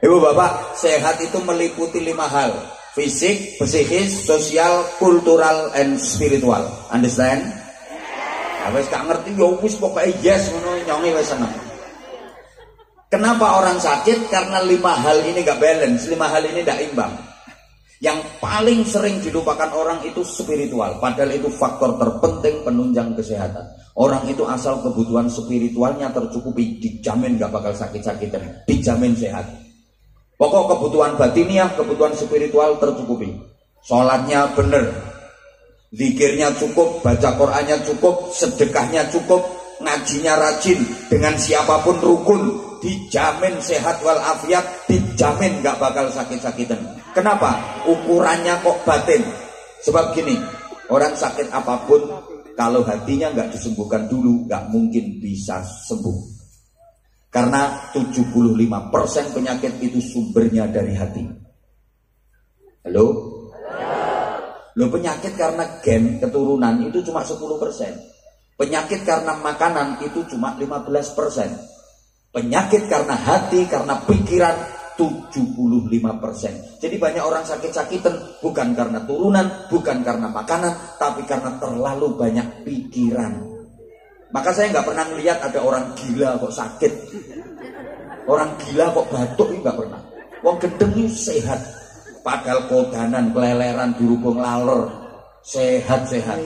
Ibu bapak, sehat itu meliputi 5 hal: fisik, psikis, sosial, kultural, and spiritual. Understand? Wis gak ngerti ya wis pokoke yes ngono nyonge wis seneng. Kenapa orang sakit? Karena 5 hal ini gak balance, 5 hal ini gak imbang. Yang paling sering dilupakan orang itu spiritual, padahal itu faktor terpenting penunjang kesehatan. Orang itu asal kebutuhan spiritualnya tercukupi, dijamin gak bakal sakit-sakitan, dijamin sehat. Pokok kebutuhan batiniah, kebutuhan spiritual tercukupi. Sholatnya bener, zikirnya cukup, baca Qur'annya cukup, sedekahnya cukup, ngajinya rajin, dengan siapapun rukun, dijamin sehat walafiat, dijamin gak bakal sakit-sakitan. Kenapa? Ukurannya kok batin. Sebab gini, orang sakit apapun kalau hatinya gak disembuhkan dulu, gak mungkin bisa sembuh. Karena 75% penyakit itu sumbernya dari hati. Halo? Lo penyakit karena gen keturunan itu cuma 10%. Penyakit karena makanan itu cuma 15%. Penyakit karena hati, karena pikiran 75%. Jadi banyak orang sakit-sakitan bukan karena turunan, bukan karena makanan, tapi karena terlalu banyak pikiran. Maka saya nggak pernah melihat ada orang gila kok sakit, orang gila kok batuk, ini nggak pernah. Wong gendeng ini sehat, padahal kodanan, keleleran, dirubung laler, sehat-sehat,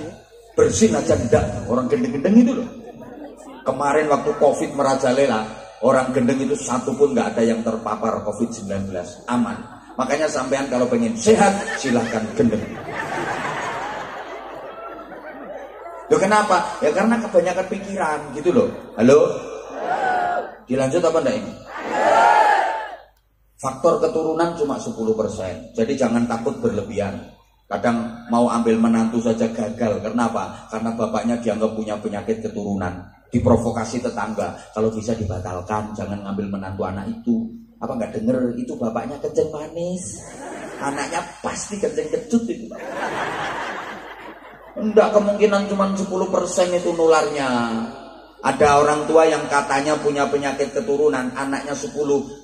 bersin aja enggak. Orang gendeng-gendeng itu loh. Kemarin waktu COVID merajalela, orang gendeng itu satu pun nggak ada yang terpapar COVID-19, aman. Makanya sampean kalau pengen sehat, silahkan gendeng. Loh kenapa? Ya karena kebanyakan pikiran gitu loh. Halo? Dilanjut apa enggak ini? Faktor keturunan cuma 10%. Jadi jangan takut berlebihan. Kadang mau ambil menantu saja gagal. Kenapa? Karena bapaknya dianggap punya penyakit keturunan. Diprovokasi tetangga. Kalau bisa dibatalkan, jangan ngambil menantu anak itu. Apa nggak denger? Itu bapaknya kencing manis. Anaknya pasti kencing kecut itu. Enggak, kemungkinan cuma 10% itu nularnya. Ada orang tua yang katanya punya penyakit keturunan, anaknya 10,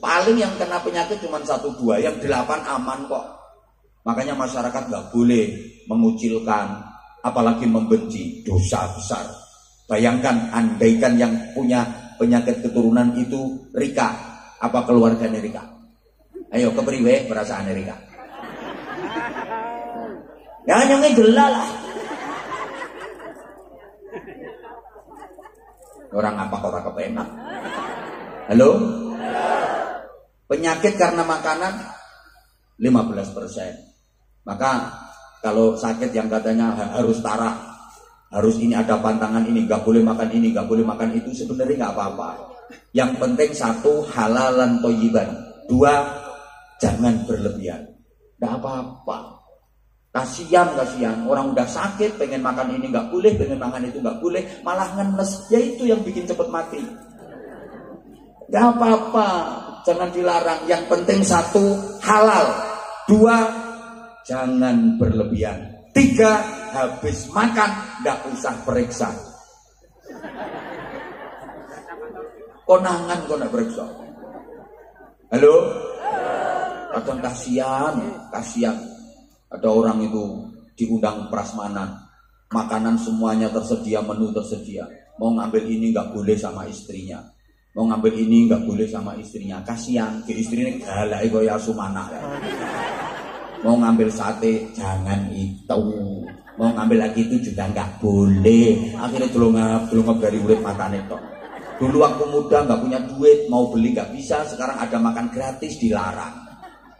paling yang kena penyakit cuma 1-2, yang 8 aman kok. Makanya masyarakat nggak boleh mengucilkan, apalagi membenci, dosa besar. Bayangkan, andaikan yang punya penyakit keturunan itu Rika, apa keluarganya Rika? Ayo kepriwe perasaan Rika? Ya nyonge gelal lah. Orang apa orang kepenak? Halo? Penyakit karena makanan 15%. Maka kalau sakit yang katanya harus tarak, harus ini ada pantangan ini, nggak boleh makan ini, nggak boleh makan itu, sebenarnya nggak apa-apa. Yang penting 1, halalan thayyiban. 2, jangan berlebihan. Nggak apa-apa. Kasihan orang udah sakit pengen makan ini nggak boleh, pengen makan itu nggak boleh, malah ngenes. Ya itu yang bikin cepet mati. Nggak apa-apa, jangan dilarang. Yang penting 1, halal. 2, jangan berlebihan. 3, habis makan nggak usah periksa. Konangan kok nggak periksa. Halo? Kadang kasihan. Ada orang itu diundang prasmanan, makanan semuanya tersedia, menu tersedia. Mau ngambil ini nggak boleh sama istrinya, mau ngambil ini nggak boleh sama istrinya. Kasihan, ke istrinya galak kaya asumana. Mau ngambil sate, jangan itu. Mau ngambil lagi itu juga nggak boleh. Akhirnya delongap dari urip matane tok. Dulu waktu muda nggak punya duit, mau beli nggak bisa. Sekarang ada makan gratis, dilarang.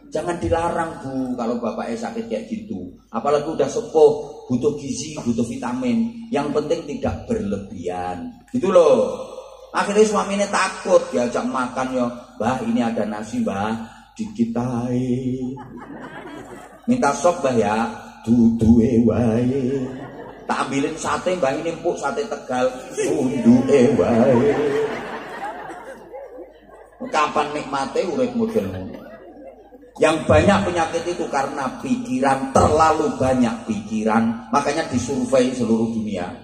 Jangan dilarang Bu, kalau bapaknya sakit kayak gitu. Apalagi udah sepuh, butuh gizi, butuh vitamin. Yang penting tidak berlebihan. Gitu loh. Akhirnya suaminya takut, diajak makan ya. Mbah ini ada nasi mbah, dikit ae. Minta sop mbah ya, duduke wae. Tak ambilin sate mbah ini empuk, sate Tegal, sunduke wae. Kapan nikmate urip model ngono? Yang banyak penyakit itu karena pikiran, terlalu banyak pikiran. Makanya disurvei seluruh dunia,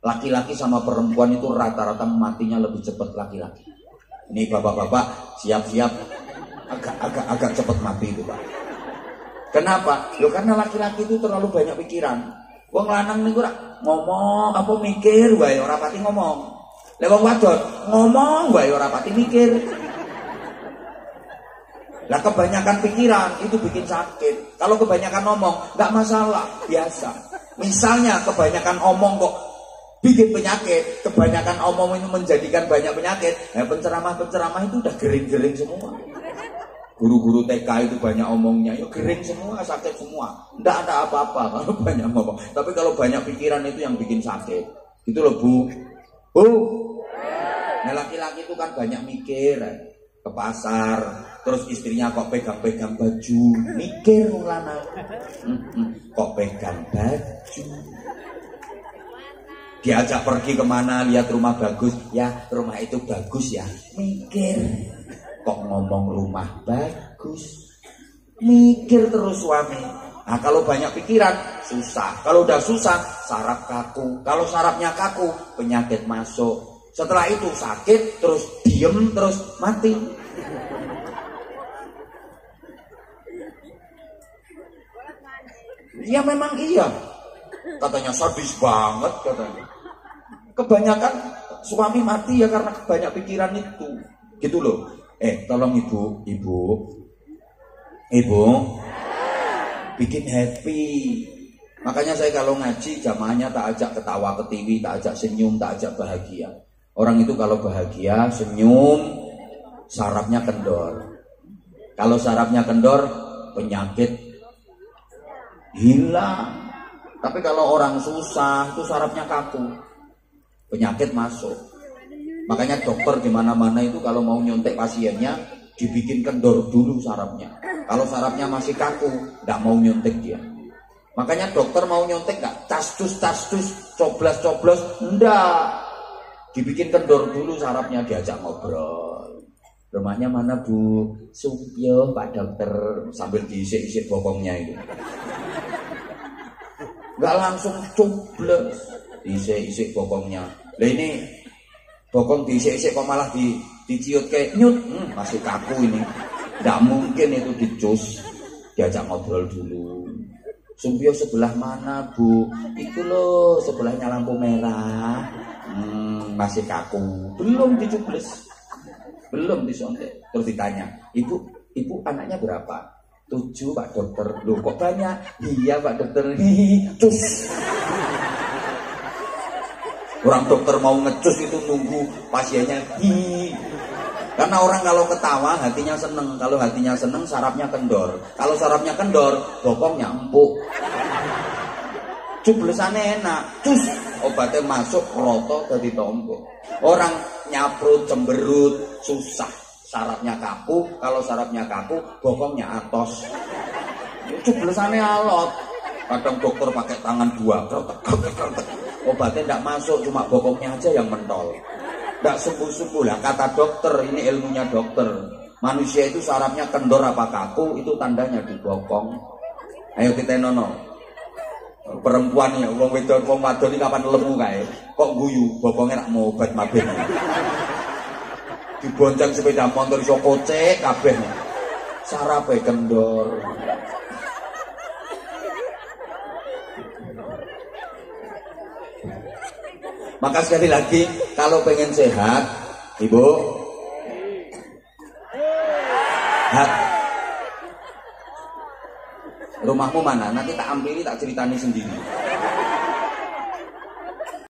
laki-laki sama perempuan itu rata-rata matinya lebih cepat laki-laki. Ini bapak-bapak siap-siap agak cepet mati itu Pak. Kenapa? Yo karena laki-laki itu terlalu banyak pikiran. Wong lanang niku ngomong apa mikir wae ora pati ngomong. Lek wong wadon ngomong wae ora pati mikir. Lah kebanyakan pikiran itu bikin sakit. Kalau kebanyakan ngomong nggak masalah, biasa. Misalnya kebanyakan omong kok bikin penyakit, kebanyakan omong itu menjadikan banyak penyakit. Nah, penceramah-penceramah itu udah gering-gering semua. Guru-guru TK itu banyak omongnya, ya gering semua, sakit semua. Nggak ada apa-apa kalau banyak ngomong. Tapi kalau banyak pikiran itu yang bikin sakit. Gitu loh Bu. Bu. Nah laki-laki itu kan banyak mikir, ke pasar, terus istrinya kok pegang-pegang baju, mikir mulana. Kok pegang baju. Diajak pergi kemana, lihat rumah bagus, ya rumah itu bagus ya, mikir. Kok ngomong rumah bagus, mikir terus suami. Nah kalau banyak pikiran susah. Kalau udah susah saraf kaku. Kalau sarafnya kaku penyakit masuk. Setelah itu sakit, terus diem, terus mati. Ya memang iya. Katanya sadis banget katanya. Kebanyakan suami mati ya karena banyak pikiran itu. Gitu loh. Tolong ibu bikin happy. Makanya saya kalau ngaji jamaahnya tak ajak ketawa ke TV, tak ajak senyum, tak ajak bahagia. Orang itu kalau bahagia, senyum, sarafnya kendor. Kalau sarafnya kendor, penyakit hilang. Tapi kalau orang susah, itu sarafnya kaku, penyakit masuk. Makanya dokter di mana-mana itu kalau mau nyontek pasiennya dibikin kendor dulu sarafnya. Kalau sarafnya masih kaku, nggak mau nyontek dia. Makanya dokter mau nyontek nggak tas-tus, coblos, enggak. Dibikin kendor dulu sarafnya, diajak ngobrol. Rumahnya mana Bu? Sumpyo Pak Dokter, sambil diisik-isik bokongnya itu. Nggak langsung coblos, diisik-isik bokongnya. Lah ini bokong diisik-isik kok malah diciut kayak nyut, masih kaku ini. Nggak mungkin itu dicus. Diajak ngobrol dulu. Sumpio sebelah mana Bu? Itu loh sebelahnya lampu merah. Masih kaku. Belum dicubles. Belum disontek. Terus ditanya, Ibu anaknya berapa? 7 Pak Dokter. Loh kok banyak? Iya Pak Dokter. Cus. Orang dokter mau ngecus itu nunggu pasiennya. Karena orang kalau ketawa hatinya seneng. Kalau hatinya seneng sarafnya kendor. Kalau sarafnya kendor bokongnya empuk. Cublesannya enak. Cus. Obatnya masuk roto dari tombol. Orang nyaprut cemberut susah. Sarafnya kaku. Kalau sarafnya kaku bokongnya atos. Cublesannya alot. Kadang dokter pakai tangan 2. Obatnya tidak masuk, cuma bokongnya aja yang mentol. Tidak sembuh-sembuh lah. Kata dokter, ini ilmunya dokter. Manusia itu sarafnya kendor apa kaku, itu tandanya di bokong. Ayo kita nono. Perempuan ya, wong wedon, wong wadon ini kapan lemu kae? Kok guyu, bokongnya nak mau obat mabit. Dibonceng sepeda motor iso kocek kabeh. Sarafnya kendor. Maka sekali lagi, kalau pengen sehat, Ibu, rumahmu mana? Nanti tak ambil, tak ceritani sendiri.